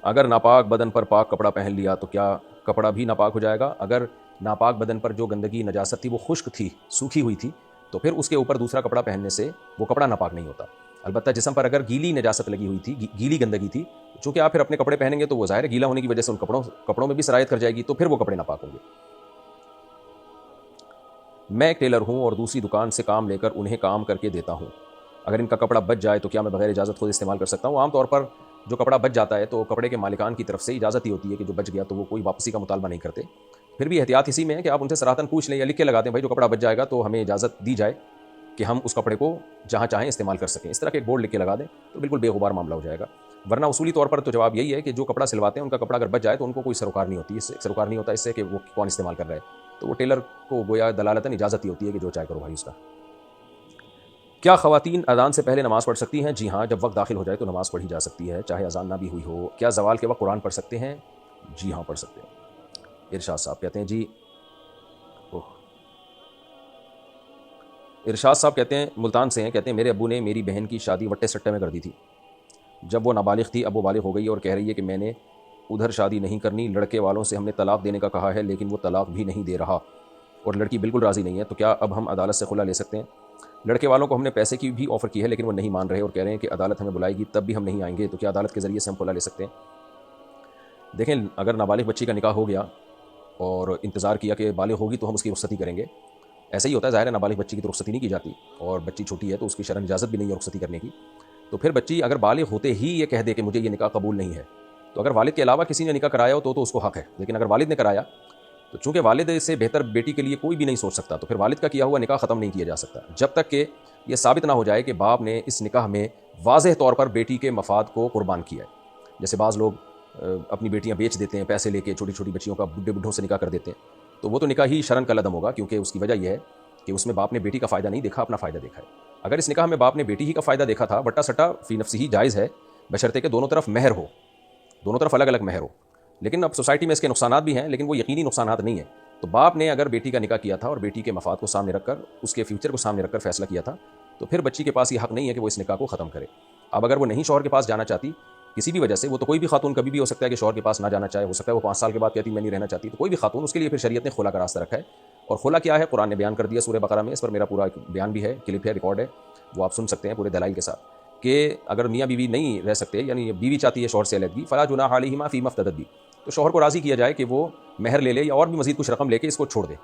اگر ناپاک بدن پر پاک کپڑا پہن لیا تو کیا کپڑا بھی ناپاک ہو جائے گا؟ اگر ناپاک بدن پر جو گندگی نجاست تھی وہ خشک تھی، سوکھی ہوئی تھی، تو پھر اس کے اوپر دوسرا کپڑا پہننے سے وہ کپڑا ناپاک نہیں ہوتا۔ البتہ جسم پر اگر گیلی نجاست لگی ہوئی تھی، گیلی گندگی تھی، چونکہ آپ پھر اپنے کپڑے پہنیں گے تو وہ ظاہر ہے گیلا ہونے کی وجہ سے ان کپڑوں میں بھی سرایت کر جائے گی، تو پھر وہ کپڑے ناپاک ہوں گے۔ میں ایک ٹیلر ہوں اور دوسری دکان سے کام لے کر انہیں کام کر کے دیتا ہوں، اگر ان کا کپڑا بچ جائے تو کیا میں بغیر اجازت خود استعمال کر سکتا ہوں؟ عام طور پر جو کپڑا بچ جاتا ہے تو کپڑے کے مالکان کی طرف سے اجازت ہی ہوتی ہے کہ جو بچ گیا تو وہ کوئی واپسی کا مطالبہ نہیں کرتے۔ پھر بھی احتیاط اسی میں ہے کہ آپ ان سے صراحتاً پوچھ لیں یا لکھ کے لگا دیں بھائی جو کپڑا بچ جائے گا تو ہمیں اجازت دی جائے کہ ہم اس کپڑے کو جہاں چاہیں استعمال کر سکیں۔ اس طرح کے ایک بورڈ لکھ کے لگا دیں تو بالکل بے غبار معاملہ ہو جائے گا۔ ورنہ اصولی طور پر تو جواب یہی ہے کہ جو کپڑا سلواتے ہیں ان کا کپڑا اگر بچ جائے تو ان کو کوئی سروکار نہیں ہوتی، سروکار نہیں ہوتا اس سے کہ وہ کون استعمال کر رہا ہے، تو وہ ٹیلر کو گویا دلالتاً اجازت ہی ہوتی ہے کہ جو چاہے کرو بھائی اس کا۔ کیا خواتین اذان سے پہلے نماز پڑھ سکتی ہیں؟ جی ہاں، جب وقت داخل ہو جائے تو نماز پڑھی جا سکتی ہے، چاہے اذان نہ بھی ہوئی ہو۔ کیا زوال کے وقت قرآن پڑھ سکتے ہیں؟ جی ہاں پڑھ سکتے ہیں۔ ارشاد صاحب کہتے ہیں ارشاد صاحب کہتے ہیں ملتان سے ہیں، کہتے ہیں میرے ابو نے میری بہن کی شادی وٹے سٹے میں کر دی تھی، جب وہ نابالغ تھی اب وہ بالغ ہو گئی اور کہہ رہی ہے کہ میں نے ادھر شادی نہیں کرنی، لڑکے والوں سے ہم نے طلاق دینے کا کہا ہے لیکن وہ طلاق بھی نہیں دے رہا اور لڑکی بالکل راضی نہیں ہے، تو کیا اب ہم عدالت سے خلا لے سکتے ہیں؟ لڑکے والوں کو ہم نے پیسے کی بھی آفر کی ہے لیکن وہ نہیں مان رہے اور کہہ رہے ہیں کہ عدالت ہمیں بلائے گی تب بھی ہم نہیں آئیں گے، تو کیا عدالت کے ذریعے سے ہم خلا لے سکتے ہیں؟ دیکھیں، اگر نابالغ بچی کا نکاح ہو گیا اور انتظار کیا کہ بالغ ہوگی تو ہم اس کی رخصتی کریں گے، ایسا ہی ہوتا ہے، ظاہر ہے نابالغ بچی کی تو رخصتی نہیں کی جاتی اور بچی چھوٹی ہے تو اس کی شرعاً اجازت بھی نہیں ہے رخصتی کرنے کی، تو پھر بچی اگر بالغ ہوتے ہی یہ کہہ دے کہ مجھے یہ نکاح قبول نہیں ہے، تو اگر والد کے علاوہ کسی نے نکاح کرایا ہو تو اس کو حق ہے، لیکن اگر والد نے کرایا تو چونکہ والد سے بہتر بیٹی کے لیے کوئی بھی نہیں سوچ سکتا، تو پھر والد کا کیا ہوا نکاح ختم نہیں کیا جا سکتا جب تک کہ یہ ثابت نہ ہو جائے کہ باپ نے اس نکاح میں واضح طور پر بیٹی کے مفاد کو قربان کیا ہے۔ جیسے بعض لوگ اپنی بیٹیاں بیچ دیتے ہیں پیسے لے کے، چھوٹی چھوٹی بچیوں کا بڈھوں سے نکاح کر دیتے ہیں، تو وہ تو نکاح ہی شرعاً کالعدم ہوگا، کیونکہ اس کی وجہ یہ ہے کہ اس میں باپ نے بیٹی کا فائدہ نہیں دیکھا، اپنا فائدہ دیکھا ہے۔ اگر اس نکاح میں باپ نے بیٹی ہی کا فائدہ دیکھا تھا، وٹا سٹا فی نفسی ہی جائز ہے، بشرطے کہ دونوں طرف مہر ہو، دونوں طرف الگ الگ مہر ہو، لیکن اب سوسائٹی میں اس کے نقصانات بھی ہیں لیکن وہ یقینی نقصانات نہیں ہیں۔ تو باپ نے اگر بیٹی کا نکاح کیا تھا اور بیٹی کے مفاد کو سامنے رکھ کر، اس کے فیوچر کو سامنے رکھ کر فیصلہ کیا تھا، تو پھر بچی کے پاس یہ حق نہیں ہے کہ وہ اس نکاح کو ختم کرے۔ اب اگر وہ نہیں شوہر کے پاس جانا چاہتی کسی بھی وجہ سے، وہ تو کوئی بھی خاتون کبھی بھی ہو سکتا ہے کہ شوہر کے پاس نہ جانا چاہے، ہو سکتا ہے وہ 5 سال کے بعد کہتی میں نہیں رہنا چاہتی، تو کوئی بھی خاتون، اس کے لیے پھر شریعت نے خلا کا راستہ رکھا ہے، اور خلا کیا ہے قرآن نے بیان کر دیا سورہ بقرہ میں، اس پر میرا پورا بیان بھی ہے، کلپ ہے، ریکارڈ ہے، وہ آپ سن سکتے ہیں پورے دلائل کے ساتھ، کہ اگر میاں بیوی نہیں رہ سکتے، یعنی بیوی چاہتی ہے شوہر سے علیحدگی، فلا جناح علیہما فیما افتدت بھی، تو شوہر کو راضی کیا جائے کہ وہ مہر لے لے یا اور بھی مزید کچھ رقم لے کے اس کو چھوڑ دے،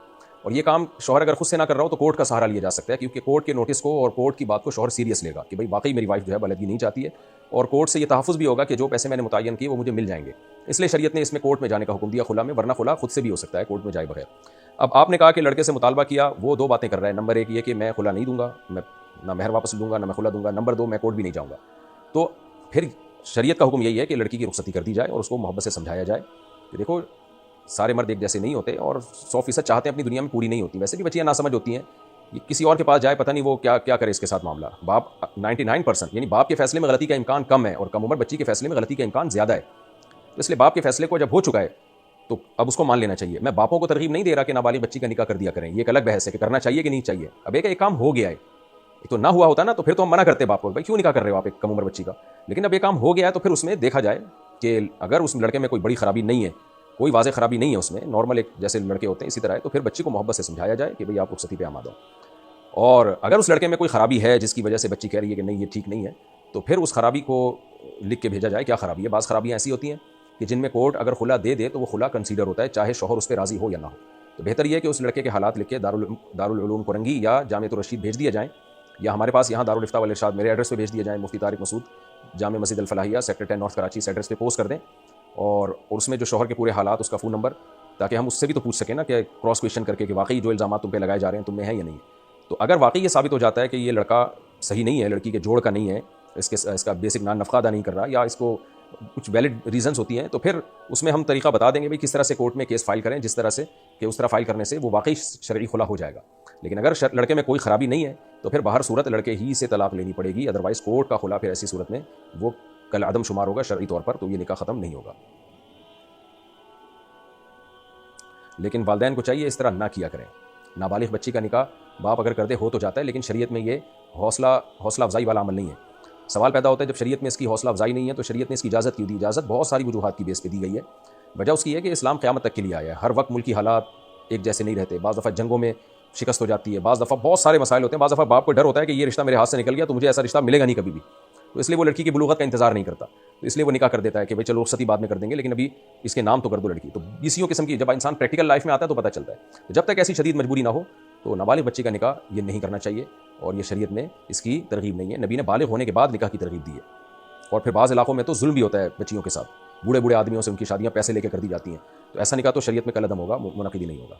اور یہ کام شوہر اگر خود سے نہ کر رہا ہو تو کورٹ کا سہارا لیا جا سکتا ہے، کیونکہ کورٹ کے نوٹس کو اور کورٹ کی بات کو شوہر سیریس لے گا کہ بھائی واقعی میری وائف جو ہے علیحدگی نہیں چاہتی ہے، اور کورٹ سے یہ تحفظ بھی ہوگا کہ جو پیسے میں نے متعین کیے وہ مجھے مل جائیں گے، اس لیے شریعت نے اس میں کورٹ میں جانے کا حکم دیا خلا میں، ورنہ خلا خود سے بھی ہو سکتا ہے کورٹ میں جائے بغیر۔ اب آپ نے کہا کہ لڑکے سے مطالبہ کیا، وہ 2 باتیں کر رہا ہے، نمبر 1 یہ کہ میں خلا نہیں دوں گا، میں نہ مہر واپس دوں گا نہ میں خلا دوں گا، نمبر 2 میں کورٹ بھی نہیں جاؤں گا، تو پھر شریعت کا حکم یہی ہے کہ لڑکی کی رخصتی کر دی جائے اور اس کو محبت سے سمجھایا جائے کہ دیکھو سارے مرد ایک جیسے نہیں ہوتے اور 100% چاہتے ہیں اپنی دنیا میں پوری نہیں ہوتی، ویسے بھی بچیاں ناسمجھ ہوتی ہیں، یہ کسی اور کے پاس جائے پتہ نہیں وہ کیا کیا کرے اس کے ساتھ معاملہ، باپ 99% یعنی باپ کے فیصلے میں غلطی کا امکان کم ہے اور کم عمر بچی کے فیصلے میں غلطی کا امکان زیادہ ہے، تو اس لیے باپ کے فیصلے کو جب ہو چکا ہے تو اب اس کو مان لینا چاہیے۔ میں باپوں کو ترغیب نہیں دے رہا کہ نابالغ بچی کا نکاح کر دیا کریں، یہ ایک الگ بحث ہے کہ کرنا چاہیے کہ نہیں چاہیے، اب ایک کام ہو گیا ہے، تو نہ ہوا ہوتا نا تو پھر تو ہم منع کرتے باپ کو، بھائی کیوں نکاح کر رہے ہو آپ ایک کم عمر بچی کا، لیکن اب یہ کام ہو گیا ہے تو پھر اس میں دیکھا جائے کہ اگر اس لڑکے میں کوئی بڑی خرابی نہیں ہے، کوئی واضح خرابی نہیں ہے اس میں، نارمل ایک جیسے لڑکے ہوتے ہیں اسی طرح ہے، تو پھر بچی کو محبت سے سمجھایا جائے کہ بھئی آپ رخصتی پہ آمادہ ہو، اور اگر اس لڑکے میں کوئی خرابی ہے جس کی وجہ سے بچی کہہ رہی ہے کہ نہیں یہ ٹھیک نہیں ہے، تو پھر اس خرابی کو لکھ کے بھیجا جائے کیا خرابی ہے۔ بعض خرابیاں ایسی ہوتی ہیں کہ جن میں کورٹ اگر خلا دے دے تو وہ خلا کنسیڈر ہوتا ہے چاہے شوہر اس پہ راضی ہو یا نہ ہو، تو بہتر یہ ہے کہ اس لڑکے کے حالات لکھ کے دارالعلوم کرنگی یا جامعۃ الرشید بھیج دیے جائیں، یا ہمارے پاس یہاں دارالافتاء والارشاد میرے ایڈریس پہ بھیج دیے جائیں، مفتی طارق مسعود، جامع مسجد الفلاحیہ، سیکٹر 10 نارتھ کراچی، اس ایڈریس پہ پوسٹ کر دیں، اور اس میں جو شوہر کے پورے حالات، اس کا فون نمبر، تاکہ ہم اس سے بھی تو پوچھ سکیں نا کہ کراس کویشچن کر کے کہ واقعی جو الزامات تم پہ لگائے جا رہے ہیں تم میں ہیں یا نہیں، تو اگر واقعی یہ ثابت ہو جاتا ہے کہ یہ لڑکا صحیح نہیں ہے، لڑکی کے جوڑ کا نہیں ہے، اس کا بیسک نفقہ ادا نہیں کر رہا، یا اس کو کچھ ویلڈ ریزنز ہوتی ہیں، تو پھر اس میں ہم طریقہ بتا دیں گے بھائی کس طرح سے کورٹ میں کیس فائل کریں، جس طرح سے کہ اس طرح فائل کرنے سے وہ واقعی شرعی خلا ہو جائے گا۔ لیکن اگر لڑکے میں کوئی خرابی نہیں ہے تو پھر باہر صورت لڑکے ہی سے طلاق لینی پڑے گی، ادروائز کورٹ کا خلا پھر ایسی صورت میں وہ کل عدم شمار ہوگا شرعی طور پر، تو یہ نکاح ختم نہیں ہوگا۔ لیکن والدین کو چاہیے اس طرح نہ کیا کریں، نابالغ بچی کا نکاح باپ اگر کر دے ہو تو جاتا ہے، لیکن شریعت میں یہ حوصلہ افزائی والا عمل نہیں ہے۔ سوال پیدا ہوتا ہے جب شریعت میں اس کی حوصلہ افزائی نہیں ہے تو شریعت نے اس کی اجازت کیوں دی؟ اجازت بہت ساری وجوہات کی بیس پہ دی گئی ہے. وجہ اس کی ہے کہ اسلام قیامت تک کے لیے آیا ہے. ہر وقت ملکی حالات ایک جیسے نہیں رہتے. بعض دفعہ جنگوں میں شکست ہو جاتی ہے, بعض دفعہ بہت سارے مسائل ہوتے ہیں, بعض دفعہ باپ کو ڈر ہوتا ہے کہ یہ رشتہ میرے ہاتھ سے نکل گیا تو مجھے ایسا رشتہ ملے گا نہیں کبھی بھی, تو اس لیے وہ لڑکی کی بلوغت کا انتظار نہیں کرتا, تو اس لیے وہ نکاح کر دیتا ہے کہ بھائی چلو رخصتی بعد میں کر دیں گے لیکن ابھی اس کے نام تو کر دو لڑکی. تو بیسیوں قسم کی جب انسان پریکٹیکل لائف میں آتا ہے تو پتہ چلتا ہے. جب تک ایسی شدید مجبوری نہ ہو تو نابالغ بچے کا نکاح یہ نہیں کرنا چاہیے, اور یہ شریعت میں اس کی ترغیب نہیں ہے. نبی نے بالغ ہونے کے بعد نکاح کی ترغیب دی ہے. اور پھر بعض علاقوں میں تو ظلم بھی ہوتا ہے بچیوں کے ساتھ, بوڑھے بوڑھے آدمیوں سے ان کی شادیاں پیسے لے کے کر دی جاتی ہیں, تو ایسا نکاح تو شریعت میں کل عدم ہوگا, منعقد ہی نہیں ہوگا.